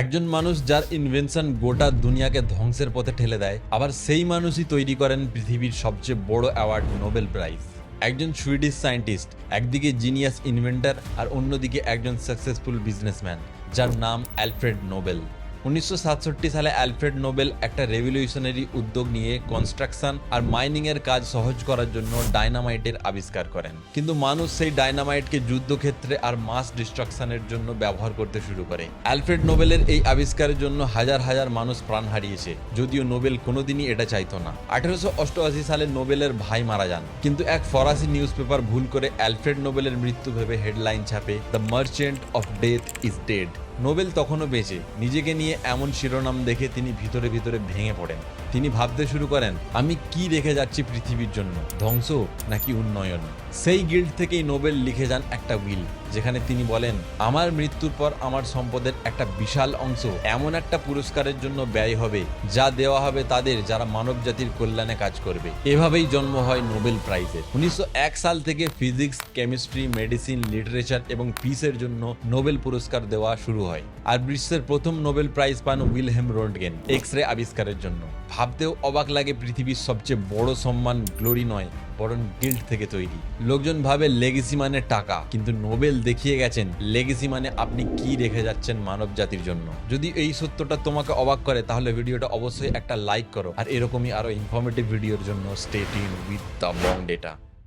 একজন মানুষ যার ইনভেনশন গোটা দুনিয়াকে ধ্বংসের পথে ঠেলে দেয়, আবার সেই মানুষই তৈরি করেন পৃথিবীর সবচেয়ে বড় অ্যাওয়ার্ড নোবেল প্রাইজ। একজন সুইডিশ সায়েন্টিস্ট, একদিকে জিনিয়াস ইনভেন্টর আর অন্যদিকে একজন সাকসেসফুল বিজনেসম্যান যার নাম অ্যালফ্রেড নোবেল। 1967 সালে অ্যালফ্রেড নোবেল একটা রেভলিউশনারি উদ্যোগ নিয়ে কনস্ট্রাকশন আর মাইনিং এর কাজ সহজ করার জন্য ডায়নামাইটের আবিষ্কার করেন। কিন্তু মানুষ সেই ডায়নামাইটকে যুদ্ধক্ষেত্রে আর মাস ডিস্ট্রাকশনের জন্য ব্যবহার করতে শুরু করে। অ্যালফ্রেড নোবেলের এই আবিষ্কারের জন্য হাজার হাজার মানুষ প্রাণ হারিয়েছে, যদিও নোবেল কোনোদিনই এটা চাইতো না। 1888 সালে নোবেলের ভাই মারা যান, কিন্তু এক ফরাসি নিউজ পেপার ভুল করে অ্যালফ্রেড নোবেলের মৃত্যু ভেবে হেডলাইন ছাপে, the merchant of death is dead. Nobel তখনও বেঁচে। নিজেকে নিয়ে এমন শিরোনাম দেখে তিনি ভিতরে ভিতরে ভেঙে পড়েন। তিনি ভাবতে শুরু করেন, আমি কি রেখে যাচ্ছি পৃথিবীর জন্য, ধ্বংস নাকি উন্নয়ন? সেই গিল্ট থেকেই নোবেল লিখে যান একটা উইল, যেখানে তিনি বলেন, আমার মৃত্যুর পর আমার সম্পদের একটা বিশাল অংশ এমন একটা পুরস্কারের জন্য ব্যয় হবে যা দেওয়া হবে তাদের যারা মানব জাতির কল্যাণে কাজ করবে। এভাবেই জন্ম হয় নোবেল প্রাইজের। 1901 সাল থেকে ফিজিক্স, কেমিস্ট্রি, মেডিসিন, লিটারেচার এবং পিসের জন্য নোবেল পুরস্কার দেওয়া শুরু হয়। আর বিশ্বের প্রথম নোবেল প্রাইজ পান উইলহেম রোন্টগেন এক্স রে আবিষ্কারের জন্য। ভাবতেও অবাক লাগে, পৃথিবীর সবচেয়ে বড় সম্মান গ্লোরি নয়, বরং গিল্ট থেকে তৈরি। লোকজন ভাবে লেগেসি মানে টাকা, কিন্তু নোবেল দেখিয়ে গেছেন লেগেসি মানে আপনি কি রেখে যাচ্ছেন মানব জাতির জন্য। যদি এই সত্যটা তোমাকে অবাক করে, তাহলে ভিডিওটা অবশ্যই একটা লাইক করো, আর এরকমই আরো ইনফরমেটিভ ভিডিওর জন্য stay tuned with the Bong data.